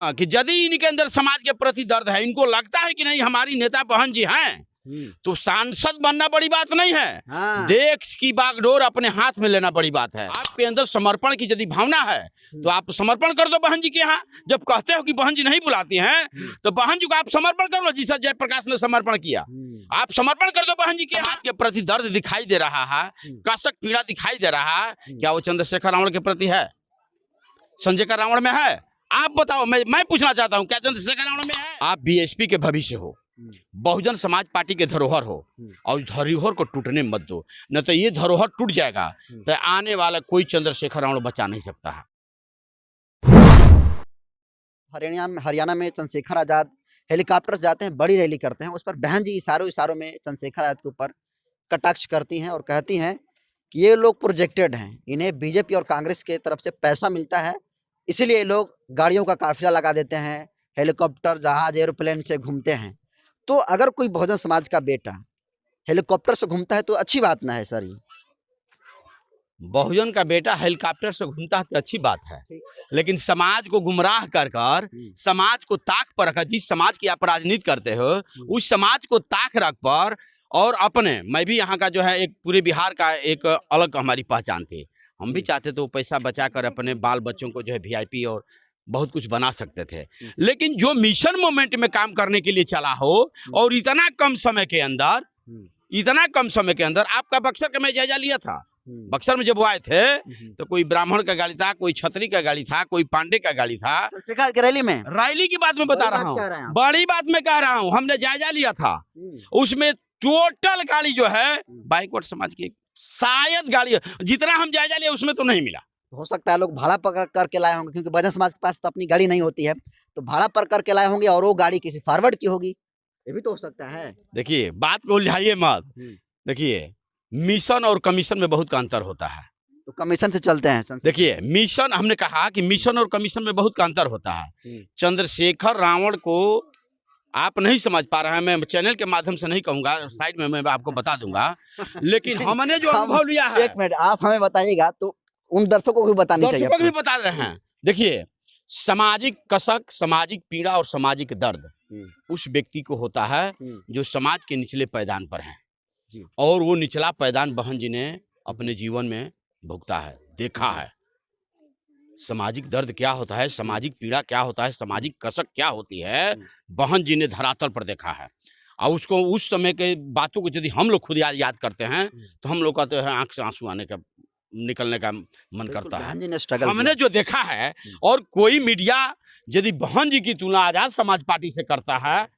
कि यदि इनके अंदर समाज के प्रति दर्द है, इनको लगता है कि नहीं हमारी नेता बहन जी हैं, तो सांसद बनना बड़ी बात नहीं है। हाँ। देश की बागडोर अपने हाथ में लेना बड़ी बात है। आपके अंदर समर्पण की यदि भावना है तो आप समर्पण कर दो बहन जी के यहाँ। जब कहते हो कि बहन जी नहीं बुलाती हैं तो बहन जी को आप समर्पण कर लो, जिस जयप्रकाश ने समर्पण किया। आप समर्पण कर दो बहन जी के हाथ के प्रति दर्द दिखाई दे रहा है, कसक पीड़ा दिखाई दे रहा है। क्या वो चंद्रशेखर रावण के प्रति है? संजय का रावण में है? आप बताओ। मैं पूछना चाहता हूँ, क्या चंद्रशेखर रावण में है? आप बीएसपी के भविष्य हो, बहुजन समाज पार्टी के धरोहर हो, और धरोहर को टूटने मत दो, न तो ये धरोहर टूट जाएगा तो आने वाला कोई चंद्रशेखर रावण बचा नहीं सकता है। हरियाणा में चंद्रशेखर आजाद हेलीकॉप्टर से जाते हैं, बड़ी रैली करते हैं, उस पर बहन जी इशारों में चंद्रशेखर आजाद के ऊपर कटाक्ष करती हैं और कहती हैं कि ये लोग प्रोजेक्टेड हैं, इन्हें बीजेपी और कांग्रेस के तरफ से पैसा मिलता है, इसीलिए ये लोग गाड़ियों का काफिला लगा देते हैं, हेलीकॉप्टर, जहाज, एरोप्लेन से घूमते हैं। तो अगर कोई बहुजन समाज का बेटा हेलीकॉप्टर से घूमता है तो अच्छी बात ना है सर? ये बहुजन का बेटा हेलीकॉप्टर से घूमता है तो अच्छी बात है, लेकिन समाज को गुमराह कर समाज को ताक पर रखकर, जिस समाज की आप राजनीति करते हो उस समाज को ताक रख पर, और अपने, मैं भी यहाँ का जो है एक पूरे बिहार का एक अलग हमारी पहचान थी। हम भी चाहते थे वो पैसा बचा कर अपने बाल बच्चों को जो है वीआईपी और बहुत कुछ बना सकते थे, लेकिन जो मिशन मोमेंट में काम करने के लिए चला हो और इतना कम समय के अंदर आपका बक्सर का मैं जायजा लिया था। बक्सर में जब वो आए थे तो कोई ब्राह्मण का गाड़ी था, कोई छतरी का गाड़ी था, कोई पांडे का गाड़ी था। रैली की बात मैं बता रहा हूँ, बड़ी बात मैं कह रहा हूँ। हमने जायजा लिया था, उसमें टोटल गाड़ी जो है बाइकवर्ड समाज की, शायद गाड़ी जितना हम जायजा लिया उसमें तो नहीं मिला। हो सकता है लोग भाड़ा पर करके लाए होंगे, क्योंकि बहुजन समाज के पास तो अपनी गाड़ी नहीं होती है, तो भाड़ा पर करके लाए होंगे और वो गाड़ी किसी फॉरवर्ड की होगी, ये भी तो हो सकता है। देखिए, बात को उलझाइए मत। देखिए, मिशन और कमीशन में बहुत का अंतर होता है, तो कमीशन से चलते हैं। देखिए, मिशन, हमने कहा कि मिशन और कमीशन में बहुत का अंतर होता है। चंद्रशेखर रावण को आप नहीं समझ पा रहे हैं, मैं चैनल के माध्यम से नहीं कहूंगा, साइड में मैं आपको बता दूंगा, लेकिन हमने जो अनुभव लिया है। एक मिनट आप हमें बताइएगा तो उन दर्शकों को भी बतानी चाहिए। दर्शकों को भी बता रहे हैं। देखिए, सामाजिक कसक, सामाजिक पीड़ा और सामाजिक दर्द उस व्यक्ति को होता है जो समाज के निचले पैदान पर है, और वो निचला पैदान बहन जी ने अपने जीवन में भुगता है, देखा है। सामाजिक दर्द क्या होता है, सामाजिक पीड़ा क्या होता है, सामाजिक कसक क्या होती है, बहन जी ने धरातल पर देखा है। और उसको, उस समय के बातों को यदि हम लोग खुद याद करते हैं तो हम लोग कहते हैं आंख से आंसू आने का, निकलने का मन करता है। हमने जो देखा है, और कोई मीडिया यदि बहन जी की तुलना आजाद समाज पार्टी से करता है,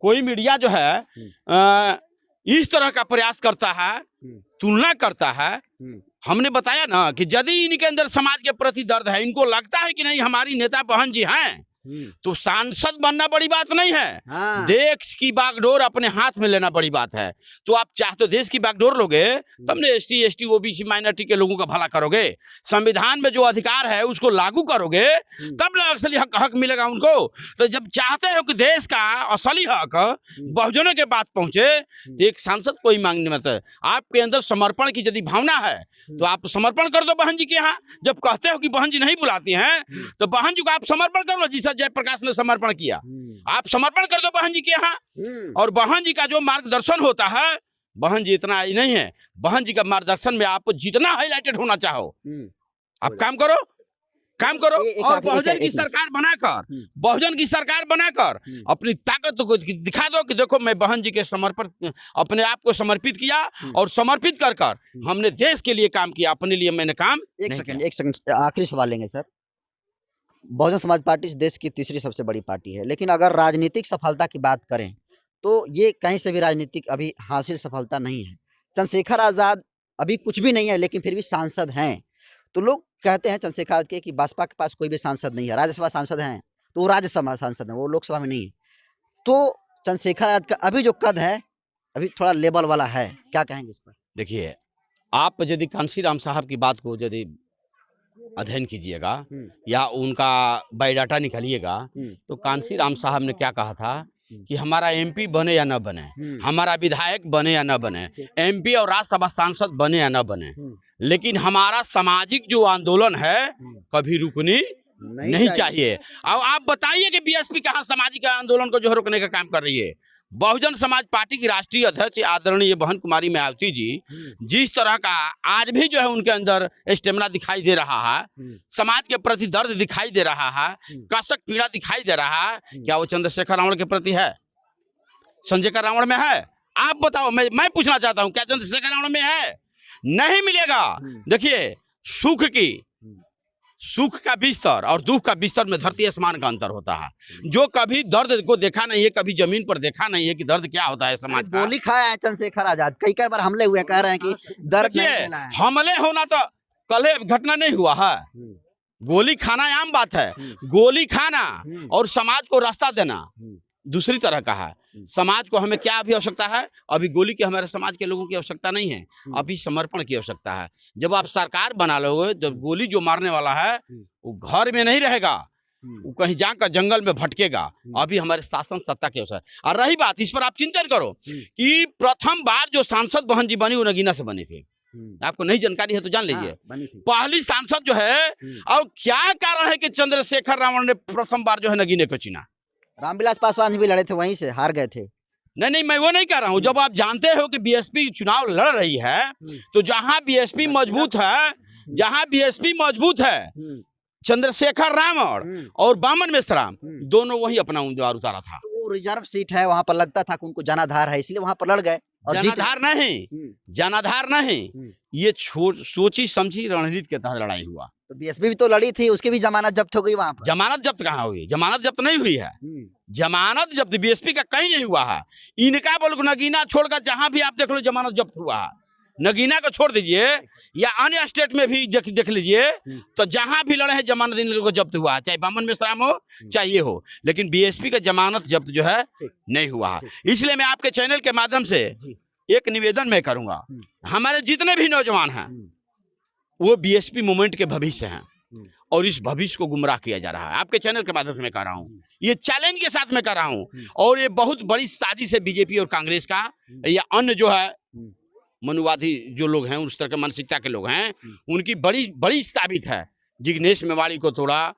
कोई मीडिया जो है इस तरह का प्रयास करता है, तुलना करता है। हमने बताया ना कि यदि इनके अंदर समाज के प्रति दर्द है, इनको लगता है कि नहीं हमारी नेता बहन जी हैं, तो सांसद बनना बड़ी बात नहीं है। हाँ। देश की बागडोर अपने हाथ में लेना बड़ी बात है। तो आप चाहे तो देश की बागडोर लोगे, तब ने एसटी, एसटी, ओबीसी, माइनॉरिटी के लोगों का भला करोगे। संविधान में जो अधिकार है उसको लागू करोगे, तब ना असली हक मिलेगा उनको। तो जब चाहते हो कि देश का असली हक बहुजनों के पास पहुंचे, तो एक सांसद कोई मांगने मत है। आपके अंदर समर्पण की यदि भावना है तो आप समर्पण कर दो बहन जी के यहाँ। जब कहते हो कि बहन जी नहीं बुलाती हैं तो बहन जी को आप समर्पण कर लो, जिस जयप्रकाश ने समर्पण किया। आप समर्पण कर दो बहन जी के यहाँ, और बहन जी का जो मार्गदर्शन होता है, बहन जी इतना ही नहीं है, बहन जी का मार्गदर्शन में आप जितना हाईलाइटेड होना चाहो आप काम करो, और बहुजन की सरकार बनाकर अपनी ताकत को दिखा दो कि देखो मैं बहन जी के अपने आप को समर्पित किया, और समर्पित कर हमने देश के लिए काम किया, अपने लिए मैंने काम। एक सेकंड आखिरी सवाल लेंगे सर। बहुजन समाज पार्टी इस देश की तीसरी सबसे बड़ी पार्टी है, लेकिन अगर राजनीतिक सफलता की बात करें तो ये कहीं से भी राजनीतिक अभी हासिल सफलता नहीं है। चंद्रशेखर आजाद अभी कुछ भी नहीं है, लेकिन फिर भी सांसद हैं। तो लोग कहते हैं चंद्रशेखर आजाद के कि बसपा के पास कोई भी सांसद नहीं है, राज्यसभा सांसद हैं तो वो राज्यसभा सांसद हैं, वो लोकसभा में नहीं है। तो चंद्रशेखर आजाद का अभी जो कद है, अभी थोड़ा लेवल वाला है, क्या कहेंगे इस पर? देखिए, आप यदि कांशीराम साहब की बात को यदि अध्ययन कीजिएगा या उनका बायोडाटा निकालिएगा, तो कांशीराम साहब ने क्या कहा था कि हमारा एमपी बने या न बने, हमारा विधायक बने या न बने, एमपी और राज्यसभा सांसद बने या न बने, लेकिन हमारा सामाजिक जो आंदोलन है कभी रुकनी नहीं चाहिए। अब आप बताइए कि बीएसपी कहाँ सामाजिक आंदोलन को जो है रोकने का काम कर रही है। बहुजन समाज पार्टी की राष्ट्रीय अध्यक्ष आदरणीय बहन कुमारी मायावती जी जिस तरह का आज भी जो है उनके अंदर स्टेमिना दिखाई दे रहा है, समाज के प्रति दर्द दिखाई दे रहा है, कसक पीड़ा दिखाई दे रहा है, क्या वो चंद्रशेखर रावण के प्रति है? संजय का रावण में है? आप बताओ, मैं पूछना चाहता हूं, क्या चंद्रशेखर रावण में है? नहीं मिलेगा। देखिए, सुख का बिस्तर और दुख का बिस्तर में धरती आसमान का अंतर होता है। जो कभी दर्द को देखा नहीं है, कभी जमीन पर देखा नहीं है कि दर्द क्या होता है समाज का। गोली खाया है चंद्रशेखर आजाद, कई बार हमले हुए, कह रहे हैं कि दर्द नहीं मिला है। हमले होना तो कल घटना नहीं हुआ है। गोली खाना आम बात है। गोली खाना और समाज को रास्ता देना दूसरी तरह का है। समाज को हमें क्या अभी आवश्यकता है? अभी गोली की हमारे समाज के लोगों की आवश्यकता नहीं है, अभी समर्पण की आवश्यकता है। जब आप सरकार बना लोगे, जब गोली जो मारने वाला है वो घर में नहीं रहेगा, वो कहीं जाकर जंगल में भटकेगा। अभी हमारे शासन सत्ता की आवश्यकता। और रही बात, इस पर आप चिंतन करो कि प्रथम बार जो सांसद बहन जी बनी वो नगीना से बनी थी। आपको नहीं जानकारी है तो जान लीजिए। पहली सांसद जो है, और क्या कारण है कि चंद्रशेखर रावण ने प्रथम बार जो है नगीने को चुना? रामविलास पासवान भी लड़े थे, वहीं से हार गए थे। नहीं, मैं वो नहीं कह रहा हूँ। जब आप जानते हो कि बीएसपी चुनाव लड़ रही है, तो जहां बीएसपी मजबूत है, चंद्रशेखर रावण और बामन मिश्रा दोनों वही अपना उम्मीदवार उतारा था। तो रिजर्व सीट है, वहां पर लगता था कि उनको जनाधार है, इसलिए वहां पर लड़ गए। जनाधार नहीं, ये सोची समझी रणनीति के तहत लड़ाई हुआ। तो बीएसपी भी तो लड़ी थी, उसकी भी जमानत जब्त हो गई वहां पर। जमानत जब्त कहाँ हुई? जमानत जब्त नहीं हुई है। जमानत जब्त बीएसपी का कहीं नहीं हुआ है। इनका बोल नगीना छोड़कर जहां भी आप देख लो जमानत जब्त हुआ है। नगीना को छोड़ दीजिए, या अन्य स्टेट में भी देख लीजिए, तो जहां भी लड़े हैं जमानत इन लोगों को जब्त हुआ है, चाहे बामन मिश्रा हो चाहे ये हो। लेकिन बीएसपी का जमानत जब्त जो है नहीं हुआ है। इसलिए मैं आपके चैनल के माध्यम से एक निवेदन मैं करूंगा, हमारे जितने भी नौजवान हैं वो बीएसपी मूवमेंट के भविष्य हैं, और इस भविष्य को गुमराह किया जा रहा है। आपके चैनल के माध्यम से मैं कह रहा हूँ, ये चैलेंज के साथ मैं कह रहा हूँ। और ये बहुत बड़ी साजिश है बीजेपी और कांग्रेस का, या अन्य जो है मनुवादी जो लोग हैं, उस तरह के मानसिकता के लोग हैं, उनकी बड़ी साबित है। जिग्नेश मेवाड़ी को तोड़ा,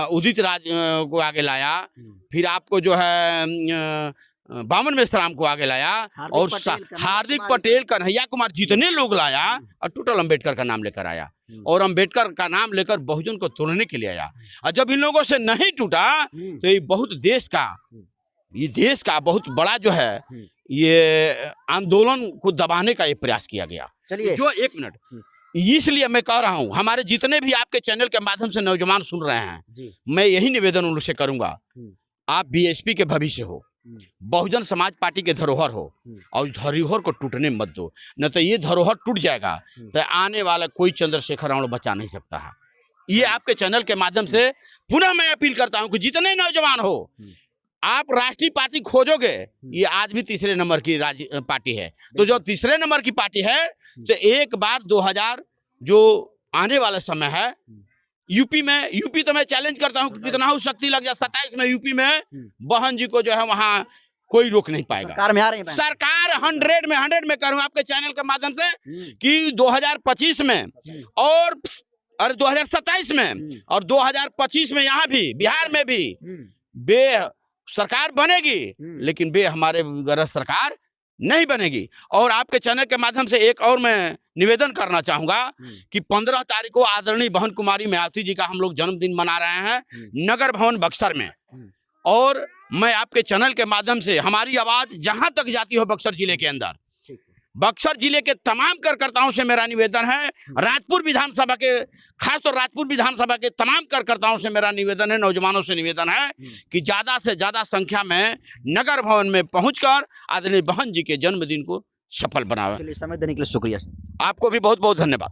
उदित राज को आगे लाया, फिर आपको जो है बामन मिश्राम को आगे लाया, और हार्दिक पटेल, कन्हैया कुमार, जितने लोग लाया, और टोटल अंबेडकर का नाम लेकर आया, और अंबेडकर का नाम लेकर बहुजन को तोड़ने के लिए आया। और जब इन लोगों से नहीं टूटा तो ये देश का बहुत बड़ा जो है ये आंदोलन को दबाने का ये प्रयास किया गया। चलिए, जो एक मिनट, इसलिए मैं कह रहा हूं, हमारे जितने भी आपके चैनल के माध्यम से नौजवान सुन रहे हैं, मैं यही निवेदन उनसे करूंगा, आप बीएसपी के भविष्य हो, बहुजन समाज पार्टी के धरोहर हो, और धरोहर को टूटने मत दो। न तो ये धरोहर टूट जाएगा तो आने वाला कोई चंद्रशेखर रावण बचा नहीं सकता है। ये आपके चैनल के माध्यम से पुनः मैं अपील करता हूं कि जितने नौजवान हो, आप राष्ट्रीय पार्टी खोजोगे, ये आज भी तीसरे नंबर की पार्टी है। तो जो तीसरे नंबर की पार्टी है, तो एक बार 2000 जो आने वाला समय है, यूपी तो मैं चैलेंज करता हूं कि कितना हो शक्ति लग जाए, 27 में यूपी में बहन जी को जो है वहां कोई रोक नहीं पाएगा। सरकार में आ रही है, सरकार 100 में करूं आपके चैनल के माध्यम से कि 2025 में और 2027 में और 2025 में यहाँ भी बिहार में भी सरकार बनेगी, लेकिन हमारे गैर सरकार नहीं बनेगी। और आपके चैनल के माध्यम से एक और मैं निवेदन करना चाहूंगा कि 15 तारीख को आदरणीय बहन कुमारी मायावती जी का हम लोग जन्मदिन मना रहे हैं नगर भवन बक्सर में। और मैं आपके चैनल के माध्यम से हमारी आवाज जहां तक जाती हो बक्सर जिले के अंदर, बक्सर जिले के तमाम कार्यकर्ताओं से मेरा निवेदन है, राजपुर विधानसभा के, खासतौर राजपुर विधानसभा के तमाम कार्यकर्ताओं से मेरा निवेदन है, नौजवानों से निवेदन है कि ज्यादा से ज्यादा संख्या में नगर भवन में पहुंचकर आदरणीय बहन जी के जन्मदिन को सफल बनावे। समय देने के लिए शुक्रिया। आपको भी बहुत बहुत धन्यवाद।